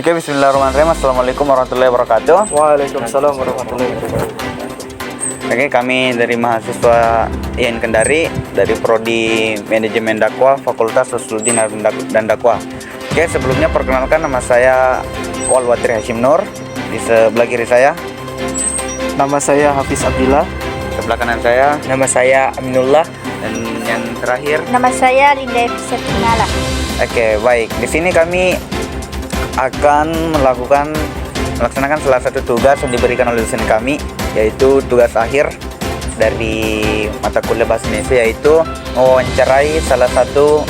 Oke, bismillahirrahmanirrahim. Assalamualaikum warahmatullahi wabarakatuh. Waalaikumsalam warahmatullahi wabarakatuh. Oke, kami dari mahasiswa IAIN Kendari dari Prodi Manajemen Dakwah Fakultas Usuluddin dan Dakwah. Oke, sebelumnya perkenalkan, nama saya Walwatir Hashim Nur. Di sebelah kiri saya, Nama saya Hafiz Abdillah. sebelah kanan saya, Nama saya Aminullah. dan yang terakhir. Nama saya Linda Efisa Pinala. Oke, baik. Di sini kami akan melaksanakan salah satu tugas yang diberikan oleh dosen kami, yaitu tugas akhir dari mata kuliah bahasa Indonesia, yaitu mewawancarai salah satu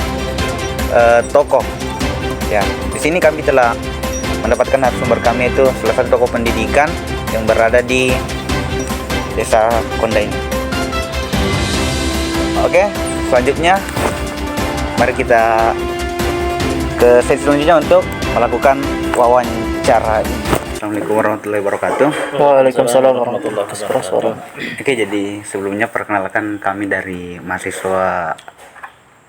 tokoh. Ya, di sini kami telah mendapatkan narasumber kami, itu salah satu tokoh pendidikan yang berada di Desa Konda ini. Oke, selanjutnya mari kita ke sesi selanjutnya untuk melakukan wawancara. Assalamualaikum warahmatullahi wabarakatuh. Waalaikumsalam warahmatullahi wabarakatuh. Oke, jadi sebelumnya perkenalkan, kami dari mahasiswa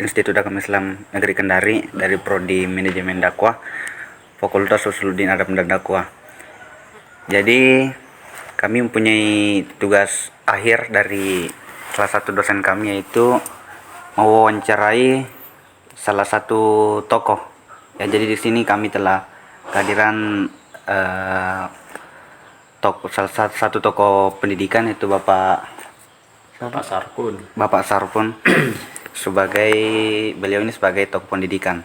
Institut Agama Islam Negeri Kendari dari Prodi Manajemen Dakwah Fakultas Usuluddin dan Dakwah. Jadi kami mempunyai tugas akhir dari salah satu dosen kami, yaitu mewawancarai salah satu tokoh. Ya, jadi di sini kami telah kehadiran salah satu tokoh pendidikan, yaitu Bapak Sarpun sebagai beliau ini sebagai tokoh pendidikan.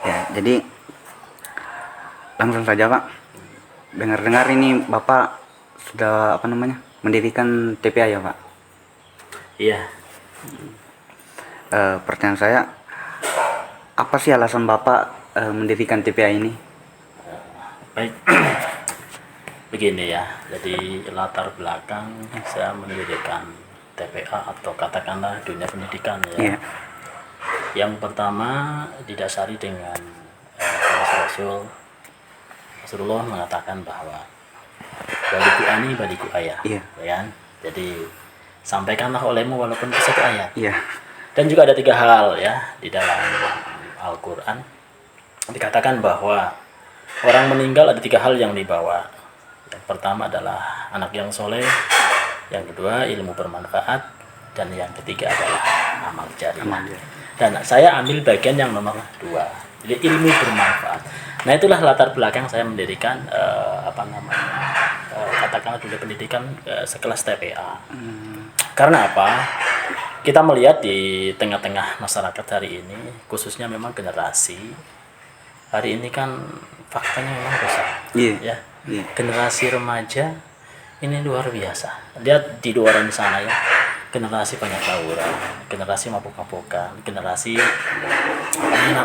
Ya, jadi langsung saja, Pak. Dengar-dengar ini Bapak sudah mendirikan TPA ya, Pak? Iya. Pertanyaan saya, apa sih alasan Bapak mendirikan TPA ini? Baik. Begini ya. Jadi latar belakang saya mendirikan TPA atau katakanlah dunia pendidikan ya. Iya. Yang pertama didasari dengan Rasulullah mengatakan bahwa baliku ani baliku ayah. Iya. Ya kan? Jadi sampaikanlah olehmu walaupun satu ayat. Iya. Dan juga ada 3 hal ya di dalam Al-Quran. Dikatakan bahwa orang meninggal ada 3 hal yang dibawa. Yang pertama adalah anak yang soleh, yang kedua ilmu bermanfaat, dan yang ketiga adalah amal jariah. Dan saya ambil bagian yang nomor 2, jadi ilmu bermanfaat. Nah, itulah latar belakang saya mendirikan katakanlah dunia pendidikan sekelas TPA. Karena apa? Kita melihat di tengah-tengah masyarakat hari ini, khususnya memang generasi hari ini kan faktanya memang besar. Iya. Ya. Generasi remaja ini luar biasa. Lihat di luaran sana ya, generasi banyak tawuran, generasi mabuk-mabukan, generasi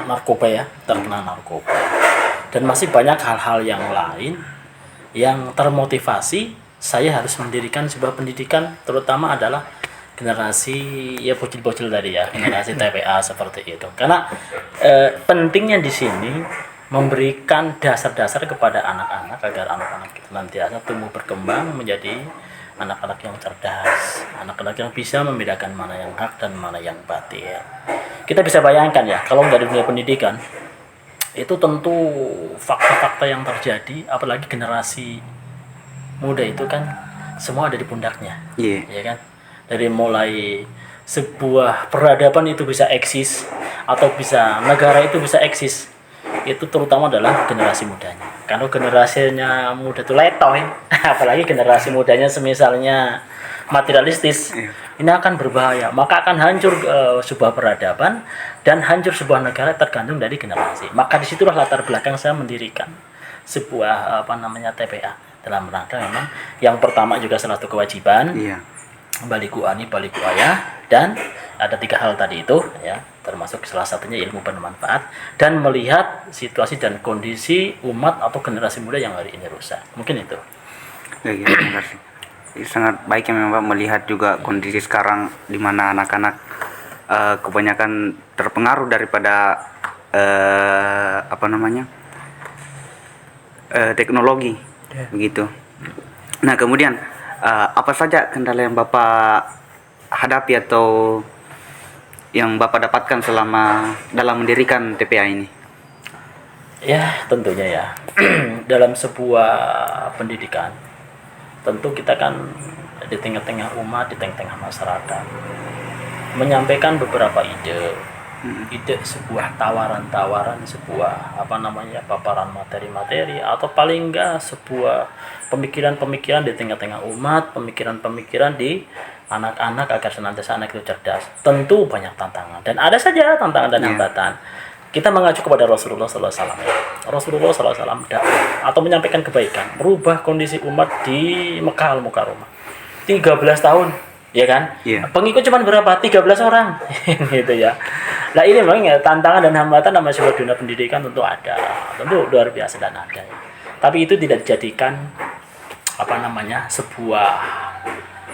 narkoba ya, terkena narkoba. Dan masih banyak hal-hal yang lain yang termotivasi saya harus mendirikan sebuah pendidikan, terutama adalah generasi ya bocil-bocil tadi ya, generasi TPA seperti itu. Karena pentingnya di sini memberikan dasar-dasar kepada anak-anak agar anak-anak itu nanti tumbuh berkembang menjadi anak-anak yang cerdas, anak-anak yang bisa membedakan mana yang hak dan mana yang batil. Kita bisa bayangkan ya, kalau nggak ada dunia pendidikan, itu tentu fakta-fakta yang terjadi, apalagi generasi muda itu kan semua ada di pundaknya. Iya. Ya kan? Dari mulai sebuah peradaban itu bisa eksis atau bisa negara itu bisa eksis, itu terutama adalah generasi mudanya. Kalau generasinya muda itu letoy, apalagi generasi mudanya semisalnya materialistis, ini akan berbahaya. Maka akan hancur sebuah peradaban dan hancur sebuah negara tergantung dari generasi. Maka disitulah latar belakang saya mendirikan sebuah TPA dalam rangka memang yang pertama juga salah satu kewajiban. Iya. Baliku ani baliku ayah, dan ada 3 hal tadi itu ya, termasuk salah satunya ilmu bermanfaat dan melihat situasi dan kondisi umat atau generasi muda yang hari ini rusak. Mungkin itu. Ya, terima kasih. Sangat baik ya memang, Pak, melihat juga kondisi sekarang di mana anak-anak kebanyakan terpengaruh daripada teknologi, begitu. Nah, kemudian apa saja kendala yang Bapak hadapi atau yang Bapak dapatkan selama dalam mendirikan TPA ini? Ya, tentunya ya. Dalam sebuah pendidikan, tentu kita kan di tengah-tengah umat, di tengah-tengah masyarakat, menyampaikan beberapa ide sebuah tawaran-tawaran, sebuah paparan materi-materi, atau paling enggak sebuah pemikiran-pemikiran di tengah-tengah umat, pemikiran-pemikiran di anak-anak agar senantiasa anak itu cerdas. Tentu banyak tantangan dan ada saja tantangan dan hambatan. Kita mengacu kepada Rasulullah SAW. Rasulullah SAW dakwah atau menyampaikan kebaikan, merubah kondisi umat di Mekah Al-Mukarramah. 13 tahun, ya kan? Pengikut cuma berapa? 13 orang. Gitu ya. Nah, ini memang ya, tantangan dan hambatan dalam sebuah dunia pendidikan tentu ada. Tentu luar biasa dan ada ya. Tapi itu tidak dijadikan sebuah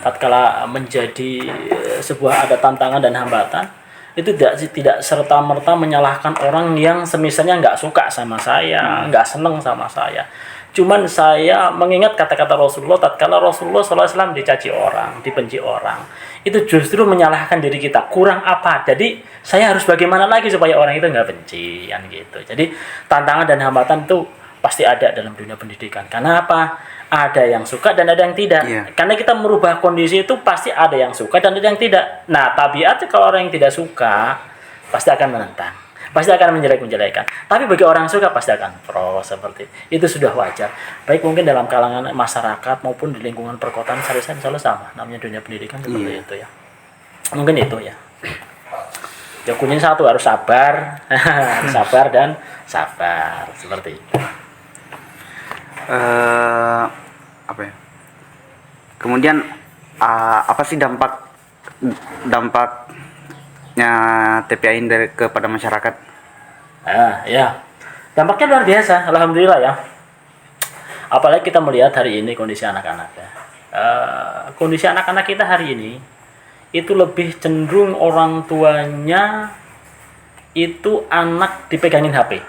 tatkala menjadi sebuah ada tantangan dan hambatan, itu tidak serta-merta menyalahkan orang yang semisalnya nggak suka sama saya, nggak seneng sama saya. Cuman saya mengingat kata-kata Rasulullah tatkala Rasulullah SAW dicaci orang, dibenci orang, itu justru menyalahkan diri kita. Kurang apa? Jadi saya harus bagaimana lagi supaya orang itu nggak benci, kan gitu. Jadi tantangan dan hambatan itu pasti ada dalam dunia pendidikan. Karena apa? Ada yang suka dan ada yang tidak. Karena kita merubah kondisi itu pasti ada yang suka dan ada yang tidak. Nah, tabiatnya kalau orang yang tidak suka pasti akan menentang, pasti akan menjelek-menjelekan. Tapi bagi orang yang suka pasti akan pro, seperti itu sudah wajar. Baik mungkin dalam kalangan masyarakat maupun di lingkungan perkotaan selalu sama. Namanya dunia pendidikan seperti itu ya. Mungkin itu ya. Ya kuncinya satu, harus sabar, sabar dan sabar, seperti itu. Kemudian apa sih dampaknya TPA ini kepada masyarakat? Ya, dampaknya luar biasa, alhamdulillah ya. Apalagi kita melihat hari ini kondisi anak-anak ya. Kondisi anak-anak kita hari ini itu lebih cenderung orang tuanya itu anak dipegangin HP.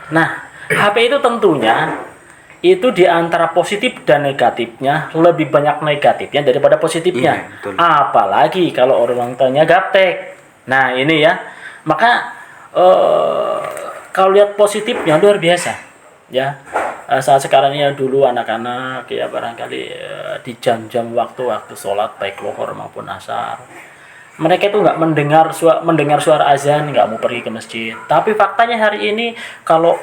Nah, HP itu tentunya itu di antara positif dan negatifnya lebih banyak negatifnya daripada positifnya. Apalagi kalau orang tuanya gaptek. Nah, ini ya. Maka kalau lihat positifnya luar biasa. Ya. Saat sekarang ini dulu anak-anak ya barangkali di jam-jam waktu sholat baik lohor maupun asar, mereka itu nggak mendengar suara azan, nggak mau pergi ke masjid. Tapi faktanya hari ini kalau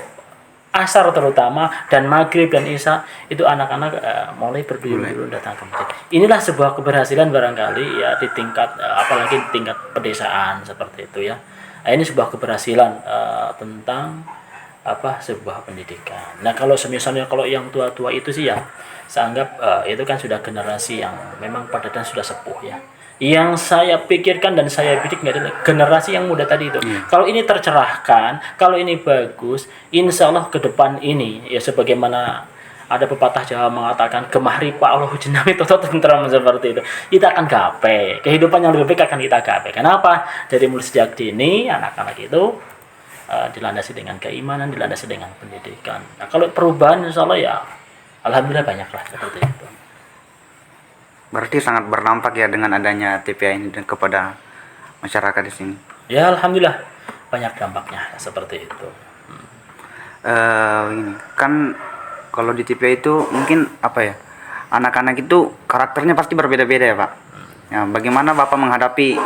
asar terutama dan maghrib dan isya itu anak-anak mulai berduyun-duyun datang ke masjid. Inilah sebuah keberhasilan barangkali ya di tingkat apalagi di tingkat pedesaan seperti itu ya. Ini sebuah keberhasilan tentang sebuah pendidikan. Nah, kalau misalnya kalau yang tua-tua itu sih ya saya anggap itu kan sudah generasi yang memang pada dan sudah sepuh ya. Yang saya pikirkan dan saya bidik adalah generasi yang muda tadi itu. Kalau ini tercerahkan, kalau ini bagus, insya Allah ke depan ini ya sebagaimana ada pepatah Jawa mengatakan gemah ripa Allah jenami toto tentram seperti itu. Kita akan gapai kehidupan yang lebih baik akan kita gapai. Kenapa? Dari mulai sejak dini anak-anak itu dilandasi dengan keimanan, dilandasi dengan pendidikan. Nah, kalau perubahan insya Allah ya alhamdulillah banyaklah seperti itu. Berarti sangat berdampak ya dengan adanya TPA ini dan kepada masyarakat di sini. Ya alhamdulillah banyak dampaknya seperti itu. Ini kan kalau di TPA itu mungkin anak-anak itu karakternya pasti berbeda-beda ya Pak. Ya, bagaimana Bapak menghadapi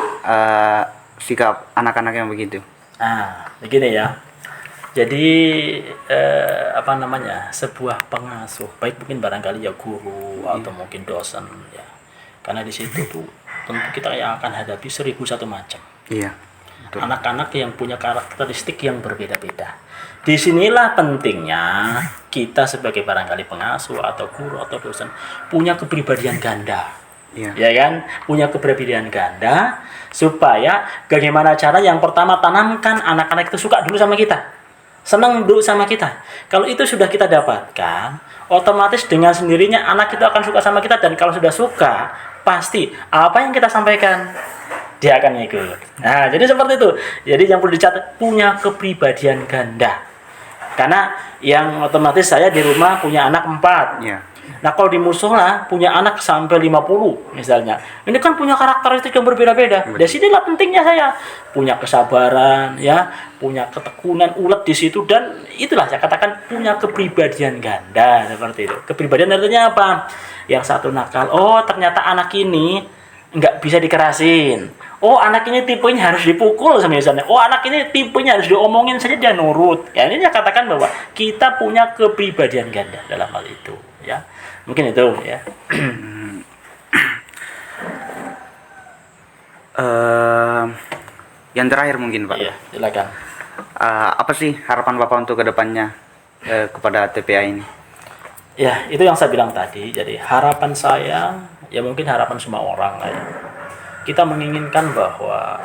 sikap anak-anak yang begitu? Begini ya. Jadi sebuah pengasuh baik mungkin barangkali ya guru atau mungkin dosen ya. Karena di situ tuh tentu kita yang akan hadapi 1001 macam. Iya. Anak-anak yang punya karakteristik yang berbeda-beda. Disinilah pentingnya kita sebagai barangkali pengasuh atau guru atau dosen punya kepribadian ganda. Ya kan? Punya kepribadian ganda supaya bagaimana cara yang pertama tanamkan anak-anak itu suka dulu sama kita. Senang dulu sama kita. Kalau itu sudah kita dapatkan, otomatis dengan sendirinya anak itu akan suka sama kita dan kalau sudah suka, pasti apa yang kita sampaikan dia akan ikut. Nah, jadi seperti itu. Jadi yang perlu dicatat punya kepribadian ganda. Karena yang otomatis saya di rumah punya anak 4. Nah, kalau di musola punya anak sampai 50 misalnya. Ini kan punya karakteristik yang berbeda-beda. Dari sinilah pentingnya saya punya kesabaran ya, punya ketekunan ulet di situ, dan itulah saya katakan punya kepribadian ganda seperti itu. Kepribadian artinya apa? Yang satu nakal, oh ternyata anak ini nggak bisa dikerasin. Oh, anak ini tipenya harus dipukul misalnya. Oh, anak ini tipenya harus diomongin saja dia nurut. Ya, ini saya katakan bahwa kita punya kepribadian ganda dalam hal itu, ya. Mungkin itu, ya. Yang terakhir mungkin Pak. Iya, silakan. Apa sih harapan Bapak untuk kedepannya kepada TPA ini? Ya, itu yang saya bilang tadi. Jadi harapan saya, ya mungkin harapan semua orang lah ya. Kita menginginkan bahwa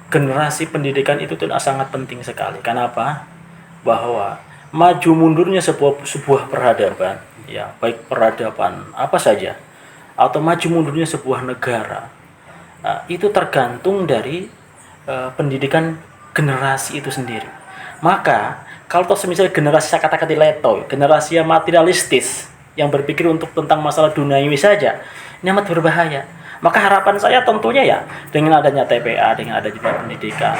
generasi pendidikan itu sangat penting sekali. Kenapa? Bahwa maju mundurnya sebuah peradaban, ya baik peradaban apa saja, atau maju mundurnya sebuah negara, itu tergantung dari pendidikan generasi itu sendiri. Maka kalau toh misalnya generasi saya katakan di leto, generasi yang materialistis, yang berpikir untuk tentang masalah duniawi saja, ini amat berbahaya. Maka harapan saya tentunya ya dengan adanya TPA, dengan adanya pendidikan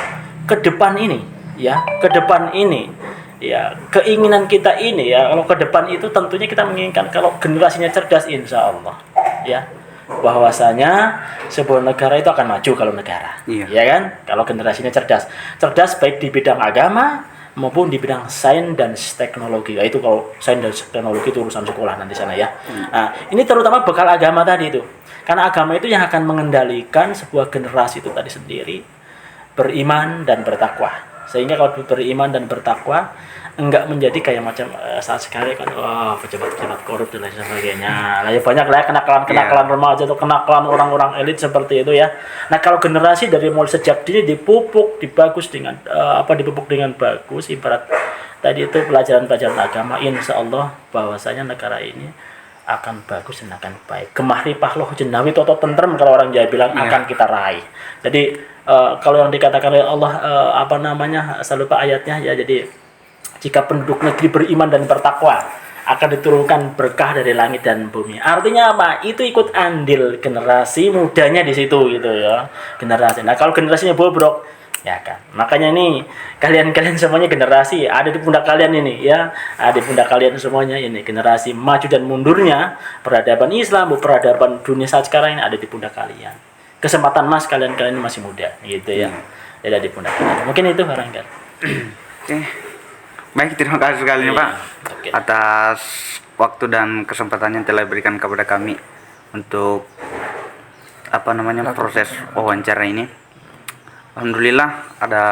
ke depan ini, ya ke depan ini, ya keinginan kita ini ya kalau ke depan itu tentunya kita menginginkan kalau generasinya cerdas, insya Allah, ya bahwasanya sebuah negara itu akan maju kalau negara, ya kan? Kalau generasinya cerdas baik di bidang agama maupun di bidang sains dan teknologi. Itu kalau sains dan teknologi itu urusan sekolah nanti sana ya. Nah, ini terutama bekal agama tadi itu. Karena agama itu yang akan mengendalikan sebuah generasi itu tadi sendiri, beriman dan bertakwa. Sehingga kalau beriman dan bertakwa enggak menjadi kayak macam saat sekali kan pejabat-pejabat korup dan lain sebagainya. Nah, ya banyak lah kenakalan remaja atau kenakalan orang-orang elit seperti itu ya. Nah, kalau generasi dari mulai sejak dini dipupuk dipupuk dengan bagus, ibarat tadi itu pelajaran-pelajaran agama, insya Allah bahwasanya negara ini akan bagus dan akan baik. Kemahrifah loh jenawi atau tentrem kalau orang Jawa bilang akan kita raih. Jadi kalau yang dikatakan oleh Allah saya lupa ayatnya ya, jadi jika penduduk negeri beriman dan bertakwa akan diturunkan berkah dari langit dan bumi. Artinya apa? Itu ikut andil generasi mudanya di situ gitu ya. Generasi. Nah, kalau generasinya bobrok, ya kan. Makanya nih kalian semuanya generasi ada di pundak kalian ini ya. Ada di pundak kalian semuanya ini generasi maju dan mundurnya peradaban Islam, peradaban dunia saat sekarang ini ada di pundak kalian. Kesempatan Mas kalian masih muda gitu ya. Ada di pundak kalian. Mungkin itu barangkali. Oke. Baik, terima kasih sekali Pak atas waktu dan kesempatan yang telah diberikan kepada kami untuk proses wawancara ini. Alhamdulillah ada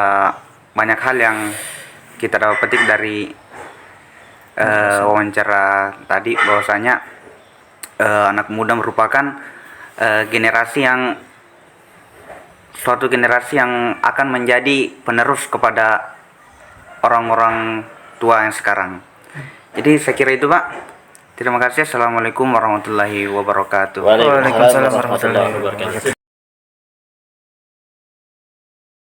banyak hal yang kita dapat petik dari wawancara tadi, bahwasanya anak muda merupakan suatu generasi yang akan menjadi penerus kepada orang-orang tua yang sekarang. Jadi saya kira itu Pak. Terima kasih. Assalamualaikum warahmatullahi wabarakatuh. Waalaikumsalam warahmatullahi wabarakatuh.